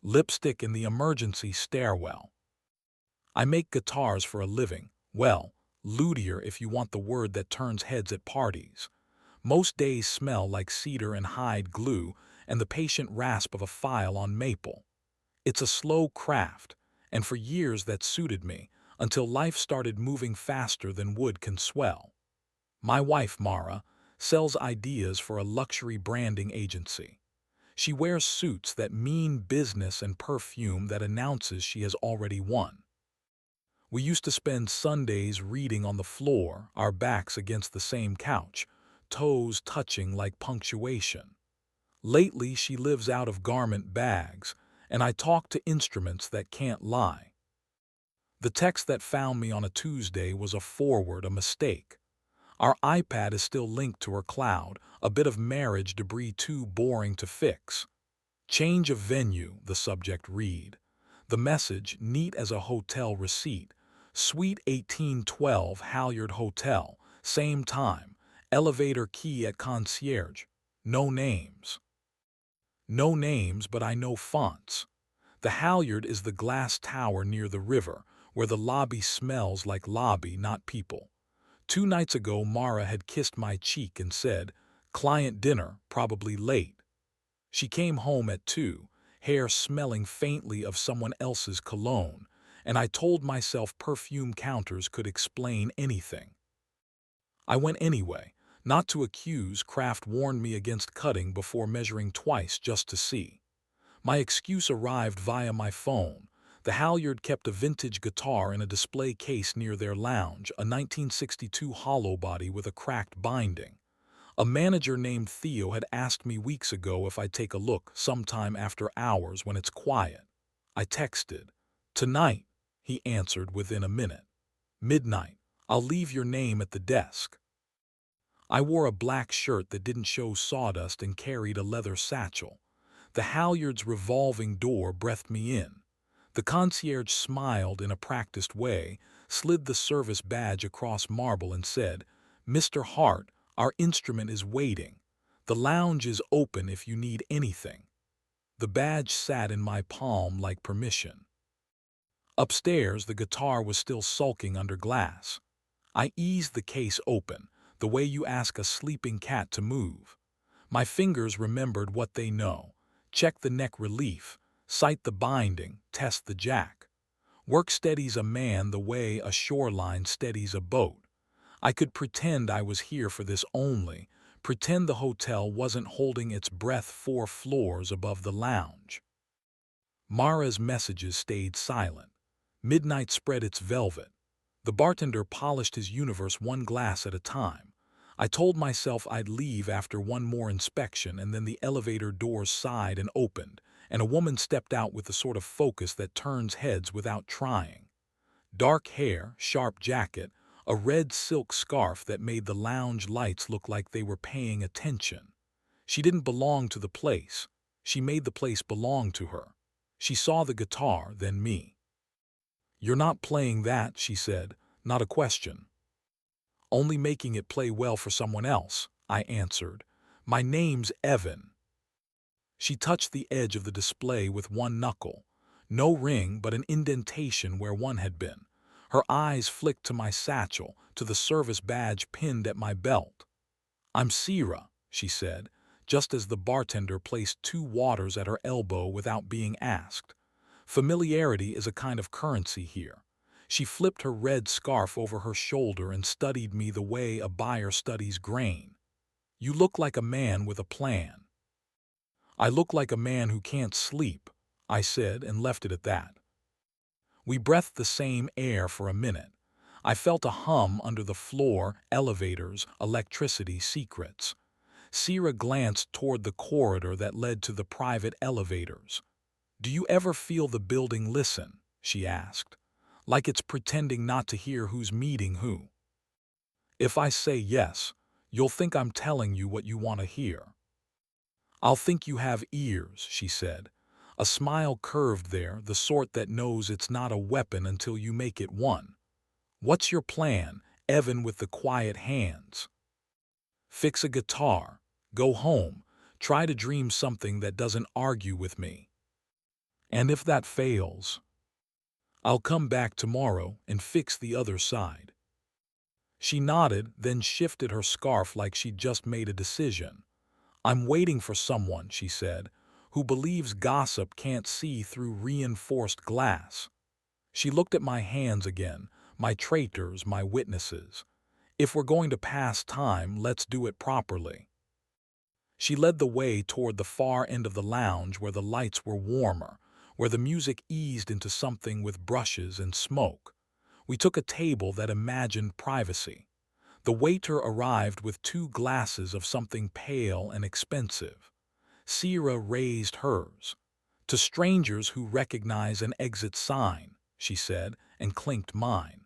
lipstick in the emergency stairwell. I make guitars for a living. Well, luthier if you want the word that turns heads at parties. Most days smell like cedar and hide glue and the patient rasp of a file on maple. It's a slow craft, and for years that suited me, until life started moving faster than wood can swell. My wife, Mara, sells ideas for a luxury branding agency. She wears suits that mean business and perfume that announces she has already won. We used to spend Sundays reading on the floor, our backs against the same couch, toes touching like punctuation. Lately, she lives out of garment bags, and I talk to instruments that can't lie. The text that found me on a Tuesday was a forward, a mistake. Our iPad is still linked to her cloud, a bit of marriage debris too boring to fix. Change of venue, the subject read. The message, neat as a hotel receipt. Suite 1812 Halyard Hotel, same time. Elevator key at concierge. No names. No names, but I know fonts. The Halyard is the glass tower near the river, where the lobby smells like lobby, not people. 2 nights ago, Mara had kissed my cheek and said, "Client dinner, probably late." She came home at 2, hair smelling faintly of someone else's cologne, and I told myself perfume counters could explain anything. I went anyway, not to accuse. Kraft warned me against cutting before measuring twice just to see. My excuse arrived via my phone. The Halyard kept a vintage guitar in a display case near their lounge, a 1962 hollow body with a cracked binding. A manager named Theo had asked me weeks ago if I'd take a look sometime after hours when it's quiet. I texted. "Tonight," he answered within a minute. "Midnight. I'll leave your name at the desk." I wore a black shirt that didn't show sawdust and carried a leather satchel. The Halyard's revolving door breathed me in. The concierge smiled in a practiced way, slid the service badge across marble and said, "Mr. Hart, our instrument is waiting. The lounge is open if you need anything." The badge sat in my palm like permission. Upstairs, the guitar was still sulking under glass. I eased the case open, the way you ask a sleeping cat to move. My fingers remembered what they know. Check the neck relief, sight the binding, test the jack. Work steadies a man the way a shoreline steadies a boat. I could pretend I was here for this only, pretend the hotel wasn't holding its breath 4 floors above the lounge. Mara's messages stayed silent. Midnight spread its velvet. The bartender polished his universe 1 glass at a time. I told myself I'd leave after 1 more inspection, and then the elevator doors sighed and opened, and a woman stepped out with the sort of focus that turns heads without trying. Dark hair, sharp jacket, a red silk scarf that made the lounge lights look like they were paying attention. She didn't belong to the place. She made the place belong to her. She saw the guitar, then me. "You're not playing that," she said, not a question. "Only making it play well for someone else," I answered. "My name's Evan." She touched the edge of the display with 1 knuckle. No ring, but an indentation where one had been. Her eyes flicked to my satchel, to the service badge pinned at my belt. "I'm Sierra," she said, just as the bartender placed 2 waters at her elbow without being asked. Familiarity is a kind of currency here. She flipped her red scarf over her shoulder and studied me the way a buyer studies grain. "You look like a man with a plan." "I look like a man who can't sleep," I said, and left it at that. We breathed the same air for a minute. I felt a hum under the floor, elevators, electricity, secrets. Sierra glanced toward the corridor that led to the private elevators. "Do you ever feel the building listen?" she asked. "Like it's pretending not to hear who's meeting who?" "If I say yes, you'll think I'm telling you what you want to hear." "I'll think you have ears," she said. A smile curved there, the sort that knows it's not a weapon until you make it one. "What's your plan, Evan with the quiet hands?" "Fix a guitar, go home, try to dream something that doesn't argue with me." And if that fails, I'll come back tomorrow and fix the other side. She nodded, then shifted her scarf like she'd just made a decision. I'm waiting for someone, she said, who believes gossip can't see through reinforced glass. She looked at my hands again, my traitors, my witnesses. If we're going to pass time, let's do it properly. She led the way toward the far end of the lounge where the lights were warmer, where the music eased into something with brushes and smoke. We took a table that imagined privacy. The waiter arrived with 2 glasses of something pale and expensive. Sierra raised hers. To strangers who recognize an exit sign, she said, and clinked mine.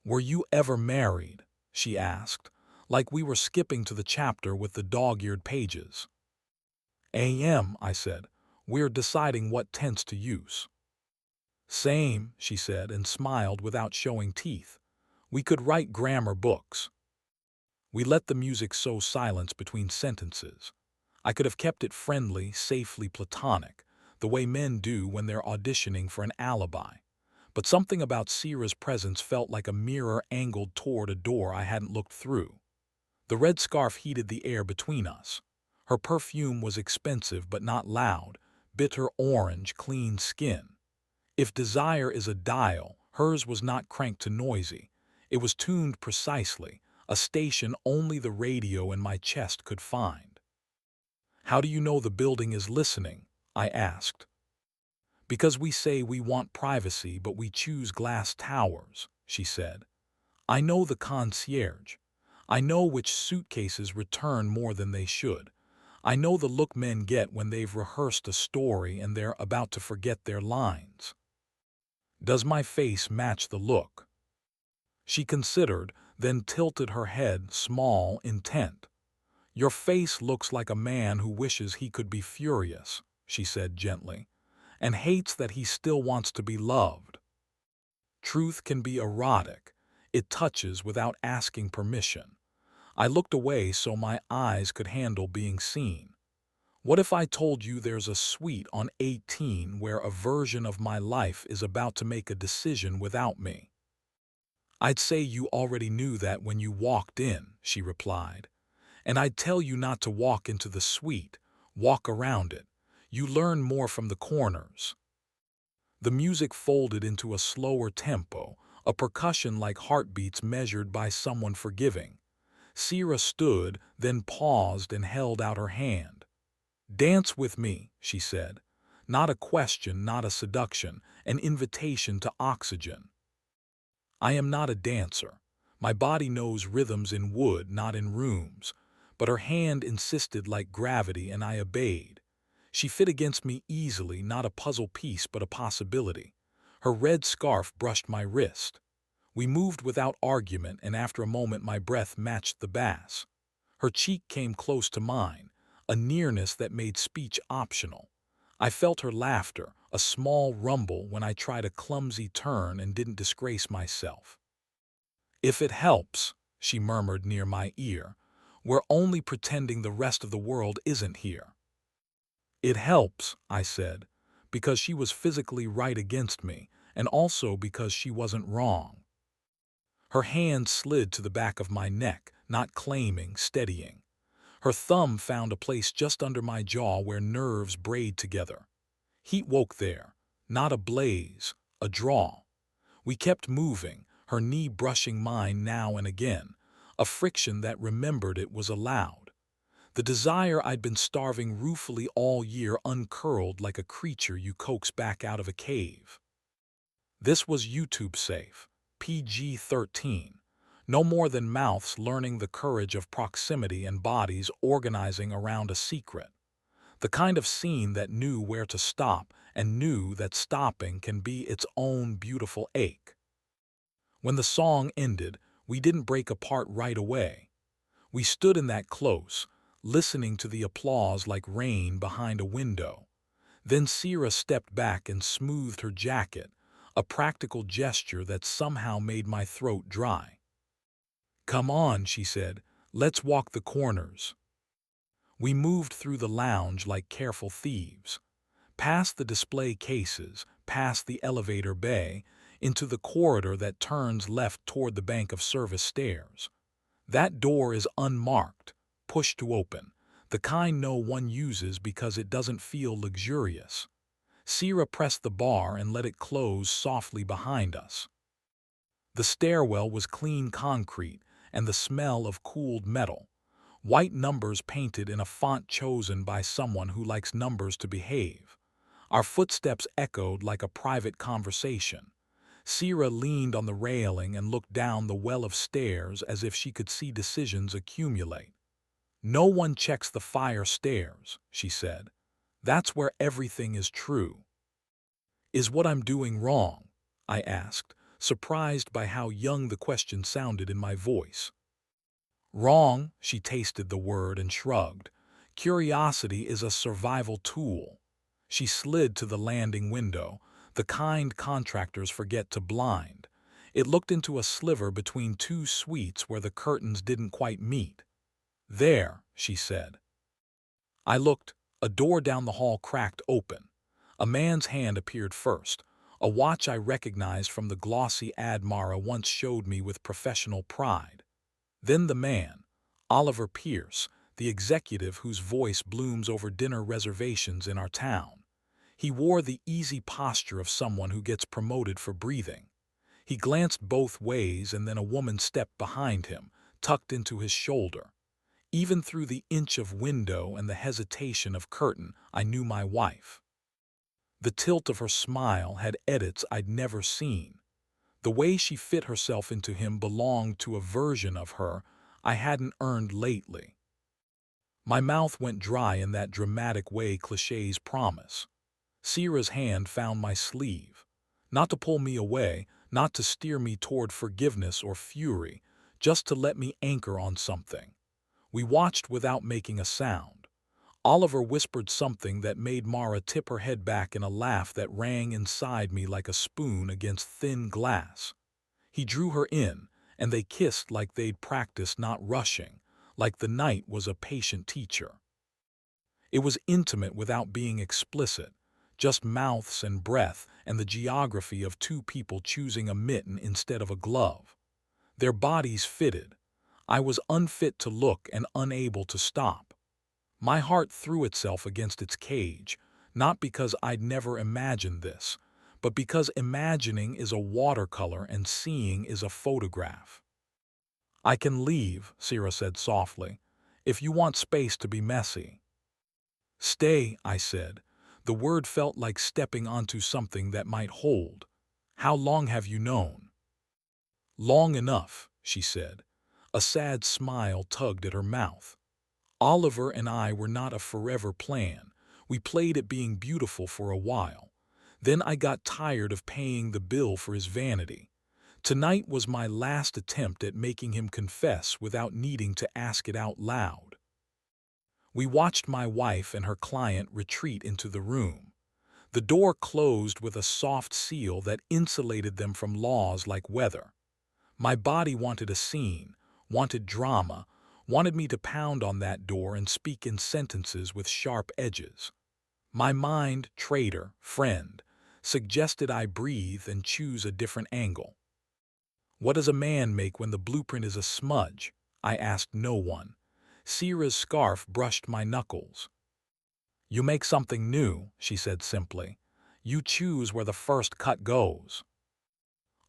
Were you ever married? She asked, like we were skipping to the chapter with the dog-eared pages. AM, I said. We're deciding what tense to use. Same, she said, and smiled without showing teeth. We could write grammar books. We let the music sow silence between sentences. I could have kept it friendly, safely platonic, the way men do when they're auditioning for an alibi. But something about Sierra's presence felt like a mirror angled toward a door I hadn't looked through. The red scarf heated the air between us. Her perfume was expensive but not loud, bitter orange, clean skin. If desire is a dial, hers was not cranked to noisy. It was tuned precisely, a station only the radio in my chest could find. How do you know the building is listening? I asked. Because we say we want privacy, but we choose glass towers, she said. I know the concierge. I know which suitcases return more than they should. I know the look men get when they've rehearsed a story and they're about to forget their lines. Does my face match the look? She considered, then tilted her head, small, intent. Your face looks like a man who wishes he could be furious, she said gently, and hates that he still wants to be loved. Truth can be erotic. It touches without asking permission. I looked away so my eyes could handle being seen. What if I told you there's a suite on 18 where a version of my life is about to make a decision without me? I'd say you already knew that when you walked in, she replied. And I'd tell you not to walk into the suite, walk around it. You learn more from the corners. The music folded into a slower tempo, a percussion like heartbeats measured by someone forgiving. Sierra stood, then paused and held out her hand. Dance with me, she said. Not a question, not a seduction, an invitation to oxygen. I am not a dancer. My body knows rhythms in wood, not in rooms. But her hand insisted like gravity, and I obeyed. She fit against me easily, not a puzzle piece but a possibility. Her red scarf brushed my wrist. We moved without argument, and after a moment my breath matched the bass. Her cheek came close to mine, a nearness that made speech optional. I felt her laughter, a small rumble when I tried a clumsy turn and didn't disgrace myself. If it helps, she murmured near my ear, we're only pretending the rest of the world isn't here. It helps, I said, because she was physically right against me, and also because she wasn't wrong. Her hand slid to the back of my neck, not claiming, steadying. Her thumb found a place just under my jaw where nerves braid together. Heat woke there, not a blaze, a draw. We kept moving, her knee brushing mine now and again, a friction that remembered it was allowed. The desire I'd been starving ruefully all year uncurled like a creature you coax back out of a cave. This was YouTube safe, PG-13. No more than mouths learning the courage of proximity and bodies organizing around a secret. The kind of scene that knew where to stop and knew that stopping can be its own beautiful ache. When the song ended, we didn't break apart right away. We stood in that close, listening to the applause like rain behind a window. Then Sierra stepped back and smoothed her jacket, a practical gesture that somehow made my throat dry. Come on, she said, let's walk the corners. We moved through the lounge like careful thieves. past the display cases, past the elevator bay, into the corridor that turns left toward the bank of service stairs. That door is unmarked, pushed to open, the kind no one uses because it doesn't feel luxurious. Sierra pressed the bar and let it close softly behind us. The stairwell was clean concrete and the smell of cooled metal. White numbers painted in a font chosen by someone who likes numbers to behave. Our footsteps echoed like a private conversation. Sierra leaned on the railing and looked down the well of stairs as if she could see decisions accumulate. "No one checks the fire stairs," she said. "That's where everything is true." "Is what I'm doing wrong?" I asked, surprised by how young the question sounded in my voice. "Wrong," she tasted the word and shrugged. "Curiosity is a survival tool." She slid to the landing window, the kind contractors forget to blind. It looked into a sliver between two suites where the curtains didn't quite meet. "There," she said. I looked. A door down the hall cracked open. A man's hand appeared first, a watch I recognized from the glossy ad Mara once showed me with professional pride. Then the man, Oliver Pierce, the executive whose voice blooms over dinner reservations in our town. He wore the easy posture of someone who gets promoted for breathing. He glanced both ways and then a woman stepped behind him, tucked into his shoulder. Even through the inch of window and the hesitation of curtain, I knew my wife. The tilt of her smile had edits I'd never seen. The way she fit herself into him belonged to a version of her I hadn't earned lately. My mouth went dry in that dramatic way clichés promise. Sierra's hand found my sleeve. Not to pull me away, not to steer me toward forgiveness or fury, just to let me anchor on something. We watched without making a sound. Oliver whispered something that made Mara tip her head back in a laugh that rang inside me like a spoon against thin glass. He drew her in, and they kissed like they'd practiced not rushing, like the night was a patient teacher. It was intimate without being explicit, just mouths and breath and the geography of two people choosing a mitten instead of a glove. Their bodies fitted. I was unfit to look and unable to stop. My heart threw itself against its cage, not because I'd never imagined this, but because imagining is a watercolor and seeing is a photograph. "I can leave," Sierra said softly, "if you want space to be messy." "Stay," I said. The word felt like stepping onto something that might hold. "How long have you known?" "Long enough," she said. A sad smile tugged at her mouth. "Oliver and I were not a forever plan. We played at being beautiful for a while. Then I got tired of paying the bill for his vanity. Tonight was my last attempt at making him confess without needing to ask it out loud." We watched my wife and her client retreat into the room. The door closed with a soft seal that insulated them from laws like weather. My body wanted a scene, wanted drama, wanted me to pound on that door and speak in sentences with sharp edges. My mind, traitor, friend, suggested I breathe and choose a different angle. "What does a man make when the blueprint is a smudge?" I asked no one. Sierra's scarf brushed my knuckles. "You make something new," she said simply. "You choose where the first cut goes."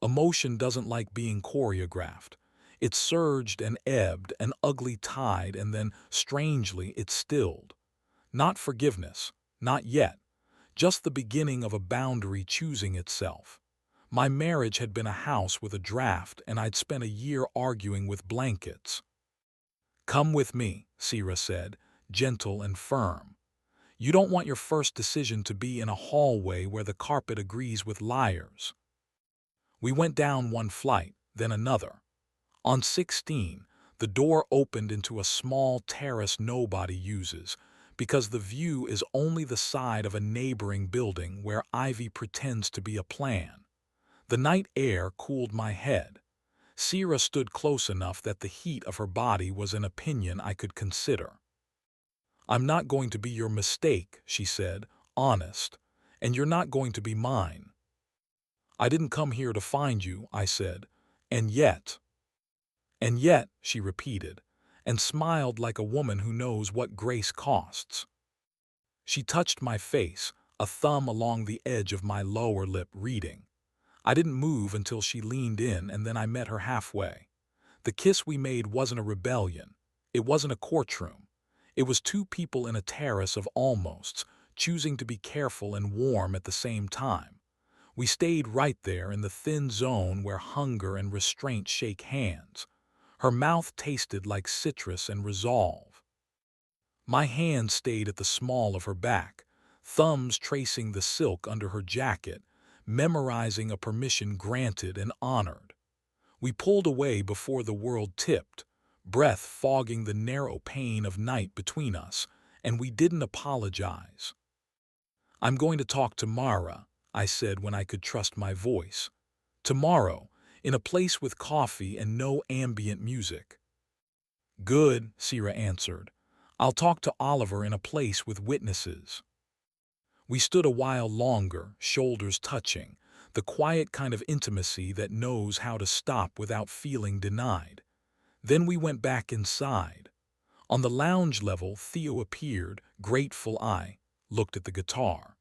Emotion doesn't like being choreographed. It surged and ebbed, an ugly tide, and then, strangely, it stilled. Not forgiveness, not yet, just the beginning of a boundary choosing itself. My marriage had been a house with a draft, and I'd spent a year arguing with blankets. "Come with me," Sierra said, gentle and firm. "You don't want your first decision to be in a hallway where the carpet agrees with liars." We went down one flight, then another. On 16, the door opened into a small terrace nobody uses, because the view is only the side of a neighboring building where ivy pretends to be a plan. The night air cooled my head. Sierra stood close enough that the heat of her body was an opinion I could consider. "I'm not going to be your mistake," she said, honest, and you're not going to be mine. I didn't come here to find you, I said. And yet, she repeated, and smiled like a woman who knows what grace costs. She touched my face, a thumb along the edge of my lower lip reading. I didn't move until she leaned in, and then I met her halfway. The kiss we made wasn't a rebellion. It wasn't a courtroom. It was two people in a terrace of almosts, choosing to be careful and warm at the same time. We stayed right there in the thin zone where hunger and restraint shake hands. Her mouth tasted like citrus and resolve. My hand stayed at the small of her back, thumbs tracing the silk under her jacket, memorizing a permission granted and honored. We pulled away before the world tipped, breath fogging the narrow pane of night between us, and we didn't apologize. I'm going to talk to Mara, I said when I could trust my voice. Tomorrow, in a place with coffee and no ambient music. Good, Sierra answered. I'll talk to Oliver in a place with witnesses. We stood a while longer, shoulders touching, the quiet kind of intimacy that knows how to stop without feeling denied. Then we went back inside. On the lounge level, Theo appeared, grateful. I looked at the guitar.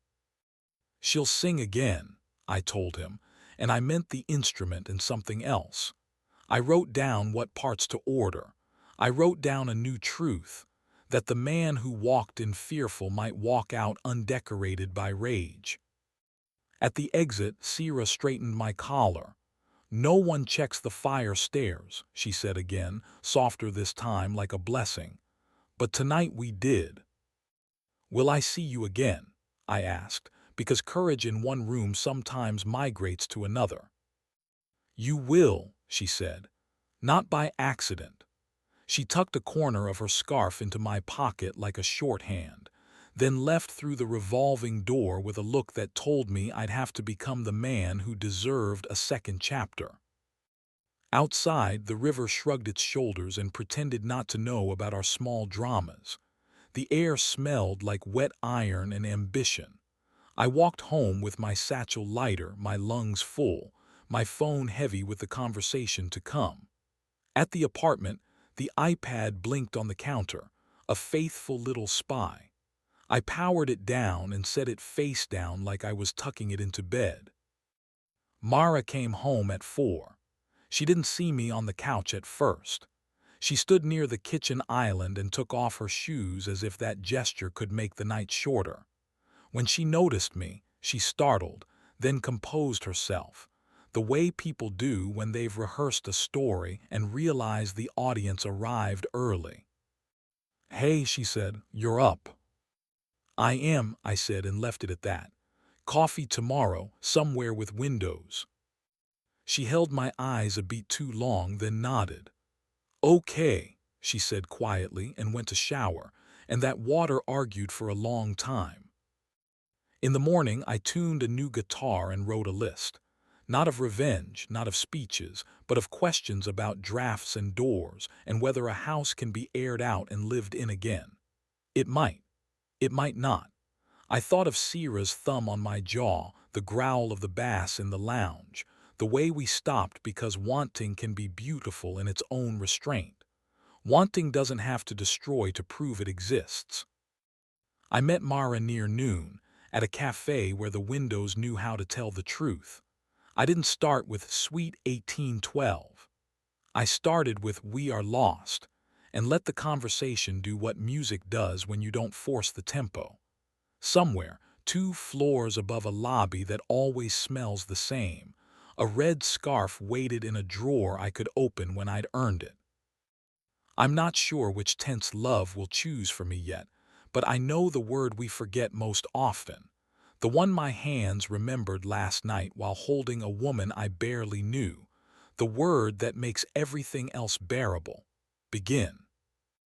She'll sing again, I told him, and I meant the instrument and something else. I wrote down what parts to order. I wrote down a new truth, that the man who walked in fearful might walk out undecorated by rage. At the exit, Sierra straightened my collar. No one checks the fire stairs, she said again, softer this time like a blessing. But tonight we did. Will I see you again? I asked, because courage in one room sometimes migrates to another. You will, she said, not by accident. She tucked a corner of her scarf into my pocket like a shorthand, then left through the revolving door with a look that told me I'd have to become the man who deserved a second chapter. Outside, the river shrugged its shoulders and pretended not to know about our small dramas. The air smelled like wet iron and ambition. I walked home with my satchel lighter, my lungs full, my phone heavy with the conversation to come. At the apartment, the iPad blinked on the counter, a faithful little spy. I powered it down and set it face down like I was tucking it into bed. Mara came home at 4. She didn't see me on the couch at first. She stood near the kitchen island and took off her shoes as if that gesture could make the night shorter. When she noticed me, she startled, then composed herself, the way people do when they've rehearsed a story and realize the audience arrived early. Hey, she said, you're up. I am, I said, and left it at that. Coffee tomorrow, somewhere with windows. She held my eyes a beat too long, then nodded. Okay, she said quietly and went to shower, and that water argued for a long time. In the morning, I tuned a new guitar and wrote a list. Not of revenge, not of speeches, but of questions about drafts and doors and whether a house can be aired out and lived in again. It might. It might not. I thought of Sierra's thumb on my jaw, the growl of the bass in the lounge, the way we stopped because wanting can be beautiful in its own restraint. Wanting doesn't have to destroy to prove it exists. I met Mara near noon, at a cafe where the windows knew how to tell the truth. I didn't start with Sweet 1812. I started with We Are Lost, and let the conversation do what music does when you don't force the tempo. Somewhere, 2 floors above a lobby that always smells the same, a red scarf waited in a drawer I could open when I'd earned it. I'm not sure which tense love will choose for me yet, but I know the word we forget most often, the one my hands remembered last night while holding a woman I barely knew, the word that makes everything else bearable. Begin.